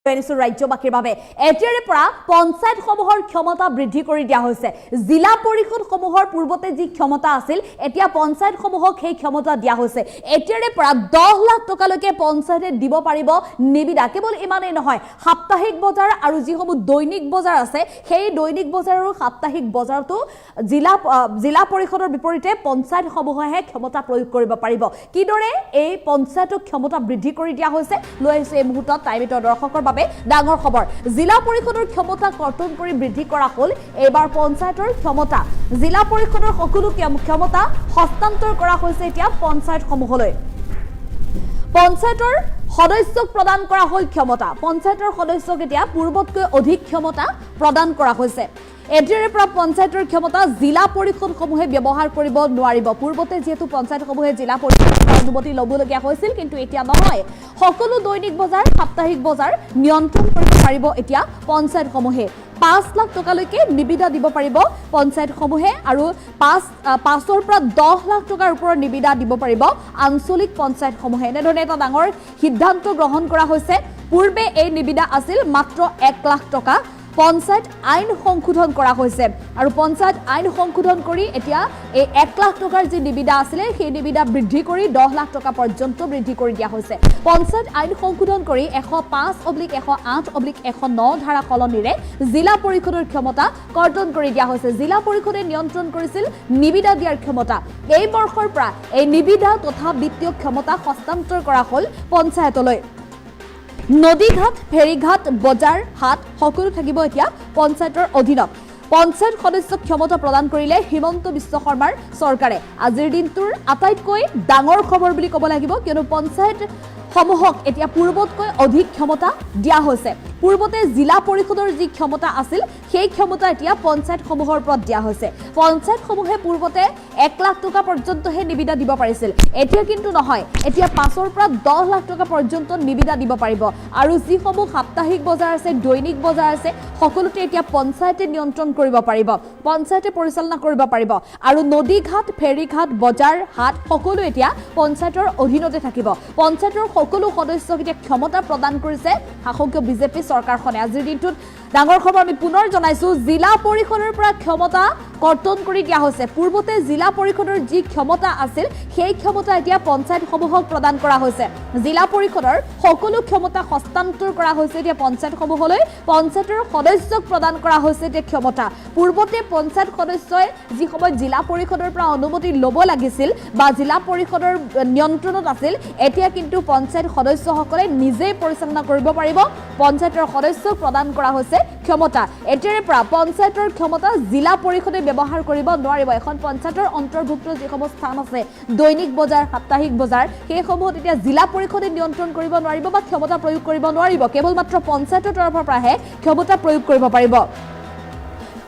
ৰাজ্যবাসীৰ বাবে এতিয়াৰে পৰা পঞ্চায়তসমূহৰ ক্ষমতা বৃদ্ধি কৰি দিয়া হৈছে জিলা পৰিষদসমূহৰ পূৰ্বতে যি ক্ষমতা আছিল এতিয়া পঞ্চায়তসমূহক সেই ক্ষমতা দিয়া হৈছে এতিয়াৰে পৰা 10 লাখ টকালৈকে পঞ্চায়তে দিব পাৰিব নিবিদা কেৱল ইমানেই নহয় সাপ্তাহিক বজাৰ আৰু যিসমূহ দৈনিক বজাৰ আছে সেই দৈনিক বজাৰ আৰু সাপ্তাহিক বজাৰটো জিলা পৰিষদৰ বিপৰীতে পঞ্চায়তসমূহে ক্ষমতা প্ৰয়োগ কৰিব পাৰিব কিদৰে এই পঞ্চায়তক ক্ষমতা বৃদ্ধি কৰি দিয়া হৈছে লৈ আহিছে এই মুহূৰ্তত টাইমিটৰ দৰ্শকৰ ডাঙৰ খবৰ জিলা পৰিষদৰ ক্ষমতা কৰ্তন কৰি বৃদ্ধি কৰা হল এবাৰ পঞ্চায়তৰ ক্ষমতা জিলা পৰিষদৰ সকলো ক্ষমতা হস্তান্তৰ কৰা হৈছে এতিয়া পঞ্চায়তসমূহলৈ পঞ্চায়তৰ সদস্যক প্ৰদান কৰা হল ক্ষমতা পঞ্চায়তৰ সদস্যক এতিয়া পূৰ্বতকৈ অধিক ক্ষমতা প্ৰদান কৰা হৈছে এতিয়াৰে পৰা পঞ্চায়তৰ ক্ষমতা জিলা পৰিষদসমূহে ব্যৱহাৰ কৰিব নোৱাৰিব পূৰ্বতে যেহেতু পঞ্চায়তসমূহে জিলা পৰিষদৰ অনুমতি ল'বলগীয়া হৈছিল কিন্তু এতিয়া নহয় সকলো দৈনিক বজাৰ সাপ্তাহিক বজাৰ নিয়ন্ত্ৰণ কৰিব পাৰিব এতিয়া পঞ্চায়তসমূহে 5 লাখ টকালৈকে নিবিদা দিব পাৰিব পঞ্চায়তসমূহে আৰু 5ৰ পৰা 10 লাখ টকাৰ ওপৰত নিবিদা দিব পাৰিব আঞ্চলিক পঞ্চায়তসমূহে এনেধৰণে এটা ডাঙৰ সিদ্ধান্ত গ্ৰহণ কৰা হৈছে পূৰ্বে এই নিবিদা আছিল মাত্ৰ 1 লাখ টকা পঞ্চায়ত আইন সংশোধন কৰা হৈছে আৰু পঞ্চায়ত আইন সংশোধন কৰি এতিয়া এই 1 লাখ টকাৰ যি নিবিদা আছিল সেই নিবিদা বৃদ্ধি কৰি 10 লাখ টকা পৰ্যন্ত বৃদ্ধি কৰি দিয়া হৈছে পঞ্চায়ত আইন সংশোধন কৰি 105/108/109 ধাৰা কলনীৰে জিলা পৰিষদৰ ক্ষমতা কৰ্তন কৰি দিয়া হৈছে জিলা পৰিষদে নিয়ন্ত্ৰণ কৰিছিল নিবিদা দিয়াৰ ক্ষমতা এই বৰ্ষৰ পৰা এই নিবিদা তথা বিত্তীয় ক্ষমতা হস্তান্তৰ কৰা হল পঞ্চায়তলৈ নদীঘাট ফেৰীঘাট বজাৰ হাট সকলো থাকিব এতিয়া পঞ্চায়তৰ অধীনত পঞ্চায়ত সদস্যক ক্ষমতা প্ৰদান কৰিলে হিমন্ত বিশ্ব শৰ্মাৰ চৰকাৰে আজিৰ দিনটোৰ আটাইতকৈ ডাঙৰ খবৰ বুলি ক'ব লাগিব কিয়নো পঞ্চায়ত সমূহক এতিয়া পূৰ্বতকৈ অধিক ক্ষমতা দিয়া হৈছে পূৰ্বতে জিলা পৰিষদৰ যি ক্ষমতা আছিল সেই ক্ষমতা এতিয়া পঞ্চায়তসমূহৰ ওপৰত দিয়া হৈছে পঞ্চায়তসমূহে পূৰ্বতে 1 লাখ টকা পৰ্যন্তহে নিবিদা দিব পাৰিছিল এতিয়া কিন্তু নহয় এতিয়া 5ৰ পৰা 10 লাখ টকা পৰ্যন্ত নিবিদা দিব পাৰিব আৰু যিসমূহ সাপ্তাহিক বজাৰ আছে দৈনিক বজাৰ আছে সকলোতে এতিয়া পঞ্চায়তে নিয়ন্ত্ৰণ কৰিব পাৰিব পঞ্চায়তে পৰিচালনা কৰিব পাৰিব আৰু নদীঘাট ফেৰীঘাট বজাৰ হাট সকলো এতিয়া পঞ্চায়তৰ অধীনতে থাকিব পঞ্চায়তৰ সকলো সদস্যক এতিয়া ক্ষমতা প্ৰদান কৰিছে শাসকীয় বিজেপি চৰকাৰখনে আজিৰ দিনটোত ডাঙৰ খবৰ আমি পুনৰ জনাইছো জিলা পৰিষদৰ পৰা ক্ষমতা কৰ্তন কৰি দিয়া হৈছে পূৰ্বতে জিলা পৰিষদৰ যি ক্ষমতা আছিল সেই ক্ষমতা এতিয়া পঞ্চায়তসমূহক প্ৰদান কৰা হৈছে জিলা পৰিষদৰ সকলো ক্ষমতা হস্তান্তৰ কৰা হৈছে এতিয়া পঞ্চায়তসমূহলৈ পঞ্চায়তৰ সদস্যক প্ৰদান কৰা হৈছে এতিয়া ক্ষমতা পূৰ্বতে পঞ্চায়ত সদস্যই যি সময়ত জিলা পৰিষদৰ পৰা অনুমতি ল'ব লাগিছিল বা জিলা পৰিষদৰ নিয়ন্ত্ৰণত আছিল এতিয়া কিন্তু পঞ্চায়ত সদস্যসকলে নিজে পৰিচালনা কৰিব পাৰিব পঞ্চায়তৰ সদস্যক প্ৰদান কৰা হৈছে ক্ষমতা এতিয়াৰে পৰা পঞ্চায়তৰ ক্ষমতা জিলা পৰিষদে ব্যৱহাৰ কৰিব নোৱাৰিব এখন পঞ্চায়তৰ অন্তৰ্ভুক্ত যিসমূহ স্থান আছে দৈনিক বজাৰ সাপ্তাহিক বজাৰ সেইসমূহত এতিয়া জিলা পৰিষদে নিয়ন্ত্ৰণ কৰিব নোৱাৰিব বা ক্ষমতা প্ৰয়োগ কৰিব নোৱাৰিব কেৱল মাত্ৰ পঞ্চায়তৰ তৰফৰ পৰাহে ক্ষমতা প্ৰয়োগ কৰিব পাৰিব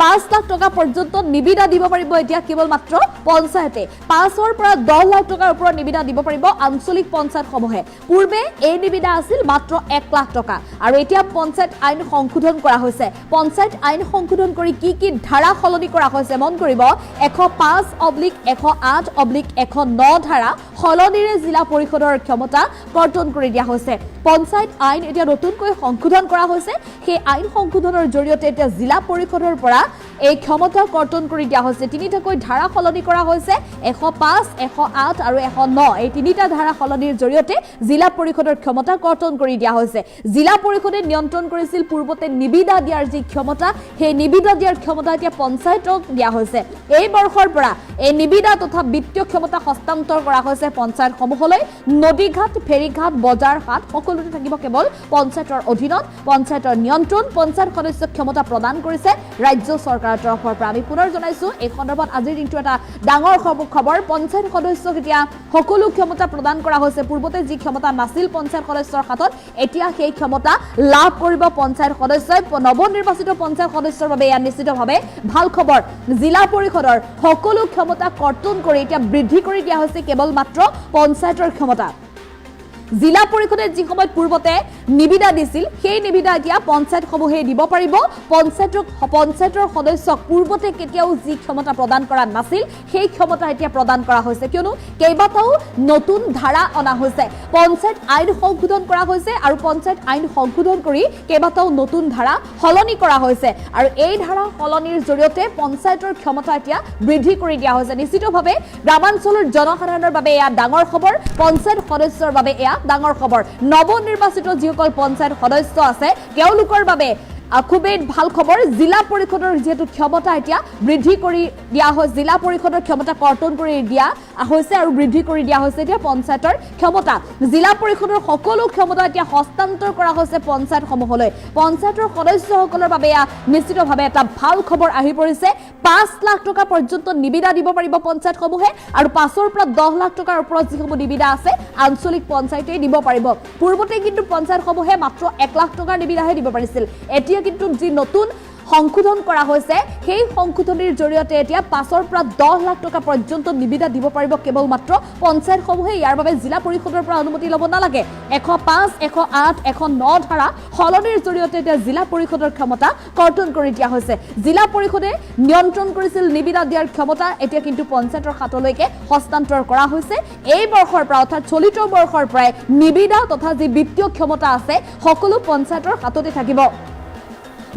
5 লাখ টকা পৰ্যন্ত নিবিদা দিব পাৰিব এতিয়া কেৱল মাত্ৰ পঞ্চায়তে 5ৰ পৰা 10 লাখ টকাৰ ওপৰত নিবিদা দিব পাৰিব আঞ্চলিক পঞ্চায়তসমূহে পূৰ্বে এই নিবিদা আছিল মাত্ৰ 1 লাখ টকা আৰু এতিয়া পঞ্চায়ত আইন সংশোধন কৰা হৈছে পঞ্চায়ত আইন সংশোধন কৰি কি ধাৰা সলনি কৰা হৈছে মন কৰিব 105/108/109 ধাৰা সলনিৰে জিলা পৰিষদৰ ক্ষমতা কৰ্তন কৰি দিয়া হৈছে পঞ্চায়ত আইন এতিয়া নতুনকৈ সংশোধন কৰা হৈছে সেই আইন সংশোধনৰ জৰিয়তে এতিয়া জিলা পৰিষদৰ পৰা এই ক্ষমতা কৰ্তন কৰি দিয়া হৈছে তিনিটাকৈ ধাৰা সলনি কৰা হৈছে 105 108 আৰু 109 এই তিনিটা ধাৰা সলনিৰ জৰিয়তে জিলা পৰিষদৰ ক্ষমতা কৰ্তন কৰি দিয়া হৈছে জিলা পৰিষদে নিয়ন্ত্ৰণ কৰিছিল পূৰ্বতে নিবিদা দিয়াৰ যি ক্ষমতা সেই নিবিদা দিয়াৰ ক্ষমতা এতিয়া পঞ্চায়তক দিয়া হৈছে এই বৰ্ষৰ পৰা এই নিবিদা তথা বিত্তীয় ক্ষমতা হস্তান্তৰ কৰা হৈছে পঞ্চায়তসমূহলৈ নদীঘাট ফেৰীঘাট বজাৰ হাট সকলোতে থাকিব কেৱল পঞ্চায়তৰ অধীনত পঞ্চায়তৰ নিয়ন্ত্ৰণ পঞ্চায়ত সদস্যক ক্ষমতা প্ৰদান কৰিছে ৰাজ্য চৰকাৰৰ তৰফৰ পৰা আমি পুনৰ জনাইছো এই সন্দৰ্ভত আজিৰ দিনটো এটা ডাঙৰ খবৰ পঞ্চায়ত সদস্যক এতিয়া সকলো ক্ষমতা প্ৰদান কৰা হৈছে পূৰ্বতে যি ক্ষমতা নাছিল পঞ্চায়ত সদস্যৰ হাতত এতিয়া সেই ক্ষমতা লাভ কৰিব পঞ্চায়ত সদস্যই নৱনিৰ্বাচিত পঞ্চায়ত সদস্যৰ বাবে এয়া নিশ্চিতভাৱে ভাল খবৰ জিলা পৰিষদৰ সকলো ক্ষমতা কৰ্তন কৰি এতিয়া বৃদ্ধি কৰি দিয়া হৈছে কেৱল মাত্ৰ পঞ্চায়তৰ ক্ষমতা জিলা পৰিষদে যি সময়ত পূৰ্বতে নিবিদা দিছিল সেই নিবিদা এতিয়া পঞ্চায়তসমূহে দিব পাৰিব পঞ্চায়তৰ সদস্যক পূৰ্বতে কেতিয়াও যি ক্ষমতা প্ৰদান কৰা নাছিল সেই ক্ষমতা এতিয়া প্ৰদান কৰা হৈছে কিয়নো কেইবাটাও নতুন ধাৰা অনা হৈছে পঞ্চায়ত আইন সংশোধন কৰা হৈছে আৰু পঞ্চায়ত আইন সংশোধন কৰি কেইবাটাও নতুন ধাৰা সলনি কৰা হৈছে আৰু এই ধাৰা সলনিৰ জৰিয়তে পঞ্চায়তৰ ক্ষমতা এতিয়া বৃদ্ধি কৰি দিয়া হৈছে নিশ্চিতভাৱে গ্ৰামাঞ্চলৰ জনসাধাৰণৰ বাবে এয়া ডাঙৰ খবৰ পঞ্চায়ত সদস্যৰ বাবে এয়া ডাঙৰ খবৰ নৱনিৰ্বাচিত যিসকল পঞ্চায়ত সদস্য আছে তেওঁলোকৰ বাবে খুবেই ভাল খবৰ জিলা পৰিষদৰ যেহেতু ক্ষমতা এতিয়া বৃদ্ধি কৰি দিয়া হৈছে জিলা পৰিষদৰ ক্ষমতা কৰ্তন কৰি দিয়া হৈছে আৰু বৃদ্ধি কৰি দিয়া হৈছে এতিয়া পঞ্চায়তৰ ক্ষমতা জিলা পৰিষদৰ সকলো ক্ষমতা এতিয়া হস্তান্তৰ কৰা হৈছে পঞ্চায়তসমূহলৈ পঞ্চায়তৰ সদস্যসকলৰ বাবে নিশ্চিতভাৱে এটা ভাল খবৰ আহি পৰিছে 5 লাখ টকা পৰ্যন্ত নিবিদা দিব পাৰিব পঞ্চায়তসমূহে আৰু 5ৰ পৰা 10 লাখ টকাৰ ওপৰত যিসমূহ নিবিদা আছে আঞ্চলিক পঞ্চায়তে দিব পাৰিব পূৰ্বতে কিন্তু পঞ্চায়তসমূহে মাত্ৰ 1 লাখ টকাৰ নিবিদাহে দিব পাৰিছিল এতিয়া কিন্তু যি নতুন সংশোধন কৰা হৈছে সেই সংশোধনীৰ জৰিয়তে এতিয়া 5ৰ পৰা 10 লাখ টকা পৰ্যন্ত নিবিদা দিব পাৰিব কেৱল মাত্ৰ পঞ্চায়তসমূহে ইয়াৰ বাবে জিলা পৰিষদৰ পৰা অনুমতি ল'ব নালাগে 105 108 109 ধাৰা সলনিৰ জৰিয়তে এতিয়া জিলা পৰিষদৰ ক্ষমতা কৰ্তন কৰি দিয়া হৈছে জিলা পৰিষদে নিয়ন্ত্ৰণ কৰিছিল নিবিদা দিয়াৰ ক্ষমতা এতিয়া কিন্তু পঞ্চায়তৰ হাতলৈকে হস্তান্তৰ কৰা হৈছে এই বৰ্ষৰ পৰা অৰ্থাৎ চলিত বৰ্ষৰ পৰাই নিবিদা তথা যি বিত্তীয় ক্ষমতা আছে সকলো পঞ্চায়তৰ হাততে থাকিব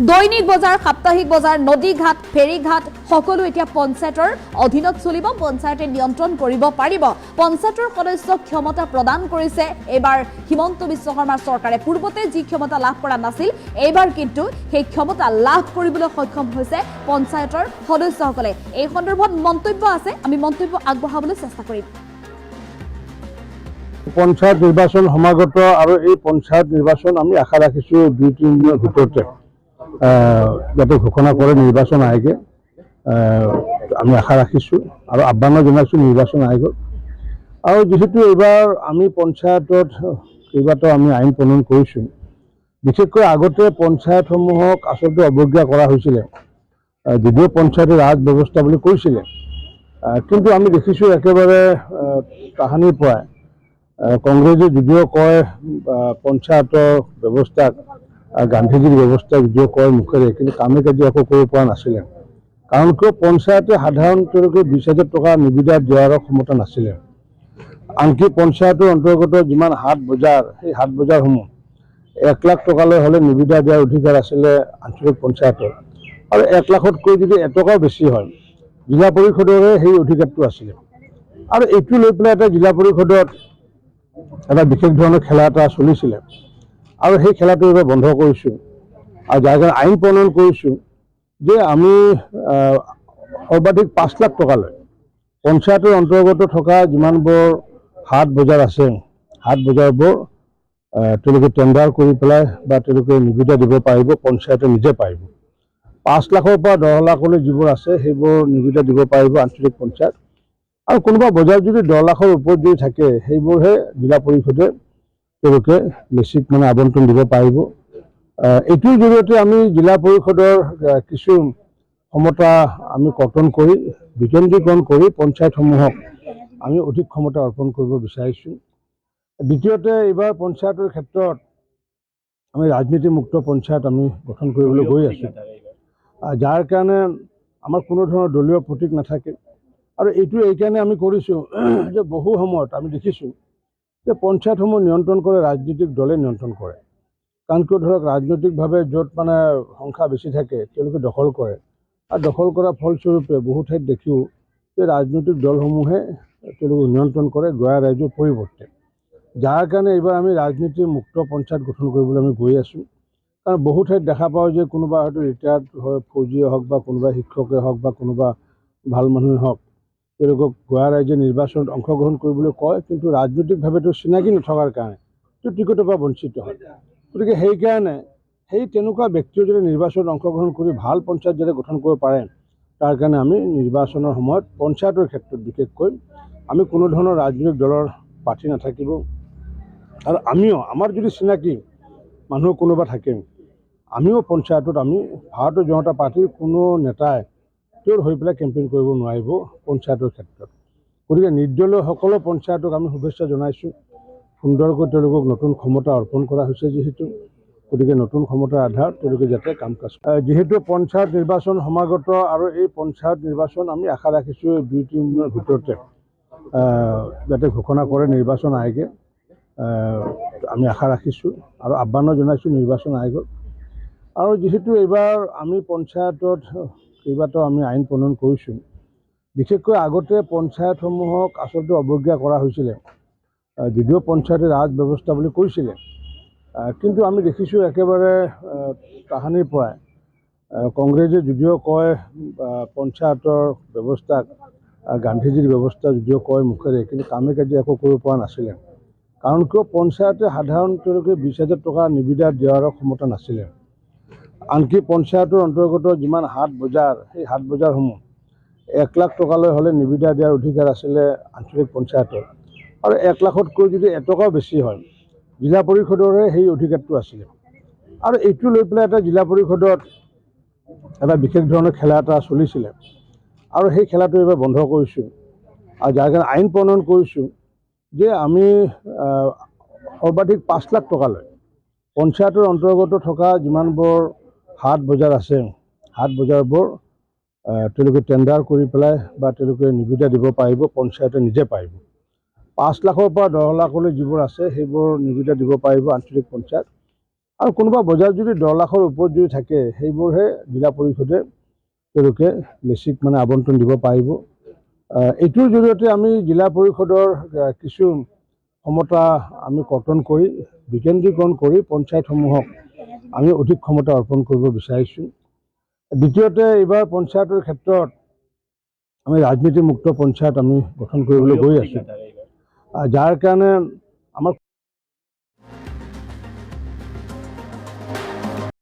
দৈনিক বজাৰ সাপ্তাহিক বজাৰ নদী ঘাট ফেৰী ঘাট সকলো এতিয়া পঞ্চায়তৰ অধীনত চলিব পঞ্চায়তে নিয়ন্ত্ৰণ কৰিব পাৰিব পঞ্চায়তৰ সদস্যক ক্ষমতা প্ৰদান কৰিছে এবাৰ হিমন্ত বিশ্ব শৰ্মাৰ চৰকাৰে পূৰ্বতে যি ক্ষমতা লাভ কৰা নাছিল এইবাৰ কিন্তু সেই ক্ষমতা লাভ কৰিবলৈ সক্ষম হৈছে পঞ্চায়তৰ সদস্যসকলে এই সন্দৰ্ভত মন্তব্য আছে আমি মন্তব্য আগবঢ়াবলৈ চেষ্টা কৰিম পঞ্চায়ত নিৰ্বাচন সমাগত আৰু এই পঞ্চায়ত নিৰ্বাচন আমি আশা ৰাখিছো 2-3 দিনৰ ভিতৰতে যাতে ঘোষণা কৰে নিৰ্বাচন আয়োগে আমি আশা ৰাখিছোঁ আৰু আহ্বান জনাইছোঁ নিৰ্বাচন আয়োগক আৰু যেহেতু এইবাৰ আমি পঞ্চায়তত কেইবাটাও আমি আইন প্ৰণয়ন কৰিছোঁ বিশেষকৈ আগতে পঞ্চায়তসমূহক আচলতে অৱজ্ঞা কৰা হৈছিলে যদিও পঞ্চায়তে ৰাজ ব্যৱস্থা বুলি কৈছিলে কিন্তু আমি দেখিছোঁ একেবাৰে তাহানিৰ পৰাই কংগ্ৰেছে যদিও কয় পঞ্চায়তৰ ব্যৱস্থাক গান্ধীজীৰ ব্যৱস্থা যদিও কয় মুখেৰে কিন্তু কামে কাজে একো কৰিব পৰা নাছিলে কাৰণ কিয় পঞ্চায়তে সাধাৰণতে 20,000 টকা নিবিদা দিয়াৰ ক্ষমতা নাছিলে আনকি পঞ্চায়তৰ অন্তৰ্গত যিমান হাট বজাৰ সেই হাট বজাৰসমূহ 1 লাখ টকালৈ হ'লে নিবিদা দিয়াৰ অধিকাৰ আছিলে আঞ্চলিক পঞ্চায়তৰ আৰু 1 লাখতকৈ যদি এটকাও বেছি হয় জিলা পৰিষদৰে সেই অধিকাৰটো আছিলে আৰু এইটো লৈ পেলাই এটা জিলা পৰিষদত এটা বিশেষ ধৰণৰ খেলা এটা চলিছিলে আৰু সেই খেলাটো এবাৰ বন্ধ কৰিছোঁ আৰু যাৰ কাৰণে আইন প্ৰণয়ন কৰিছোঁ যে আমি সৰ্বাধিক 5 লাখ টকালৈ পঞ্চায়তৰ অন্তৰ্গত থকা যিমানবোৰ হাট বজাৰ আছে হাট বজাৰবোৰ তেওঁলোকে টেণ্ডাৰ কৰি পেলাই বা তেওঁলোকে নিবিদা দিব পাৰিব পঞ্চায়তে নিজে পাৰিব 5 লাখৰ পৰা 10 লাখলৈ যিবোৰ আছে সেইবোৰ নিবিদা দিব পাৰিব আঞ্চলিক পঞ্চায়ত আৰু কোনোবা বজাৰ যদি 10 লাখৰ ওপৰত যদি থাকে সেইবোৰহে জিলা পৰিষদে তেওঁলোকে বেছিক আবণ্টন দিব পাৰিব এইটোৰ জৰিয়তে আমি জিলা পৰিষদৰ কিছু ক্ষমতা আমি কৰ্তন কৰি বিকেন্দ্ৰীকৰণ কৰি পঞ্চায়তসমূহক আমি অধিক ক্ষমতা অৰ্পণ কৰিব বিচাৰিছোঁ দ্বিতীয়তে এইবাৰ পঞ্চায়তৰ ক্ষেত্ৰত আমি ৰাজনীতিমুক্ত পঞ্চায়ত আমি গঠন কৰিবলৈ গৈ আছোঁ যাৰ কাৰণে আমাৰ কোনো ধৰণৰ দলীয় প্ৰতীক নাথাকে আৰু এইটো এইকাৰণে আমি কৰিছোঁ যে বহু সময়ত আমি দেখিছোঁ যে পঞ্চায়তসমূহ নিয়ন্ত্ৰণ কৰে ৰাজনৈতিক দলে নিয়ন্ত্ৰণ কৰে কাৰণ কিয় ধৰক ৰাজনৈতিকভাৱে য'ত সংখ্যা বেছি থাকে তেওঁলোকে দখল কৰে আৰু দখল কৰাৰ ফলস্বৰূপে বহু ঠাইত দেখিও যে ৰাজনৈতিক দলসমূহে তেওঁলোকক নিয়ন্ত্ৰণ কৰে গঞা ৰাইজৰ পৰিৱৰ্তে যাৰ কাৰণে এইবাৰ আমি ৰাজনীতি মুক্ত পঞ্চায়ত গঠন কৰিবলৈ আমি গৈ আছোঁ কাৰণ বহু ঠাইত দেখা পাওঁ যে কোনোবা হয়তো ৰিটায়াৰ্ড হয় ফৌজিয়ে হওক বা কোনোবা শিক্ষকে হওক বা কোনোবা ভাল মানুহে হওক তেওঁলোকক গঞা ৰাইজে নিৰ্বাচনত অংশগ্ৰহণ কৰিবলৈ কয় কিন্তু ৰাজনৈতিকভাৱেতো চিনাকি নথকাৰ কাৰণে তেওঁ টিকটৰ পৰা বঞ্চিত হয় গতিকে সেইকাৰণে সেই তেনেকুৱা ব্যক্তিয়ে যদি নিৰ্বাচনত অংশগ্ৰহণ কৰি ভাল পঞ্চায়ত যাতে গঠন কৰিব পাৰে তাৰ কাৰণে আমি নিৰ্বাচনৰ সময়ত পঞ্চায়তৰ ক্ষেত্ৰত বিশেষকৈ আমি কোনো ধৰণৰ ৰাজনৈতিক দলৰ প্ৰাৰ্থী নাথাকিব আৰু আমিও আমাৰ যদি চিনাকি মানুহ কোনোবা থাকে আমিও পঞ্চায়তত আমি ভাৰতীয় জনতা পাৰ্টিৰ কোনো নেতাই তেওঁৰ হৈ পেলাই কেম্পেইন কৰিব নোৱাৰিব পঞ্চায়তৰ ক্ষেত্ৰত গতিকে নিৰ্দলীয় সকলো পঞ্চায়তক আমি শুভেচ্ছা জনাইছোঁ সুন্দৰকৈ তেওঁলোকক নতুন ক্ষমতা অৰ্পণ কৰা হৈছে যিহেতু গতিকে নতুন ক্ষমতাৰ আধাৰত তেওঁলোকে যাতে কাম কাজ যিহেতু পঞ্চায়ত নিৰ্বাচন সমাগত আৰু এই পঞ্চায়ত নিৰ্বাচন আমি আশা ৰাখিছোঁ 2-3 দিনৰ ভিতৰতে যাতে ঘোষণা কৰে নিৰ্বাচন আয়োগে আমি আশা ৰাখিছোঁ আৰু আহ্বানো জনাইছোঁ নিৰ্বাচন আয়োগক আৰু যিহেতু এইবাৰ আমি পঞ্চায়তত কেইবাটাও আমি আইন প্ৰণয়ন কৰিছোঁ বিশেষকৈ আগতে পঞ্চায়তসমূহক আচলতে অৱজ্ঞা কৰা হৈছিলে যদিও পঞ্চায়তে ৰাজ ব্যৱস্থা বুলি কৈছিলে কিন্তু আমি দেখিছোঁ একেবাৰে তাহানিৰ পৰাই কংগ্ৰেছে যদিও কয় পঞ্চায়তৰ ব্যৱস্থাক গান্ধীজীৰ ব্যৱস্থা যদিও কয় মুখেৰে কিন্তু কামে কাজে একো কৰিব পৰা নাছিলে কাৰণ কিয় পঞ্চায়তে সাধাৰণ তেওঁলোকে 20,000 টকা নিবিদা দিয়াৰ ক্ষমতা নাছিলে আনকি পঞ্চায়তৰ অন্তৰ্গত যিমান হাট বজাৰ সেই হাট বজাৰসমূহ 1 লাখ টকালৈ হ'লে নিবিদা দিয়াৰ অধিকাৰ আছিলে আঞ্চলিক পঞ্চায়তৰ আৰু 1 লাখতকৈ যদি এটকাও বেছি হয় জিলা পৰিষদৰে সেই অধিকাৰটো আছিলে আৰু এইটো লৈ পেলাই এটা জিলা পৰিষদত এটা বিশেষ ধৰণৰ খেলা এটা চলিছিলে আৰু সেই খেলাটো এইবাৰ বন্ধ কৰিছোঁ আৰু যাৰ কাৰণে আইন প্ৰণয়ন কৰিছোঁ যে আমি সৰ্বাধিক 5 লাখ টকালৈ পঞ্চায়তৰ অন্তৰ্গত থকা যিমানবোৰ হাট বজাৰ আছে হাট বজাৰবোৰ তেওঁলোকে টেণ্ডাৰ কৰি পেলাই বা তেওঁলোকে নিবিদা দিব পাৰিব পঞ্চায়তে নিজে পাৰিব 5 লাখৰ পৰা 10 লাখলৈ যিবোৰ আছে সেইবোৰ নিবিদা দিব পাৰিব আঞ্চলিক পঞ্চায়ত আৰু কোনোবা বজাৰ যদি 10 লাখৰ ওপৰত যদি থাকে সেইবোৰহে জিলা পৰিষদে তেওঁলোকে লেচিক মানে আবণ্টন দিব পাৰিব এইটোৰ জৰিয়তে আমি জিলা পৰিষদৰ কিছু ক্ষমতা আমি কৰ্তন কৰি বিকেন্দ্ৰীকৰণ কৰি পঞ্চায়তসমূহক আমি অধিক ক্ষমতা অৰ্পণ কৰিব বিচাৰিছোঁ দ্বিতীয়তে এইবাৰ পঞ্চায়তৰ ক্ষেত্ৰত আমি ৰাজনীতিমুক্ত পঞ্চায়ত আমি গঠন কৰিবলৈ গৈ আছোঁ যাৰ কাৰণে আমাৰ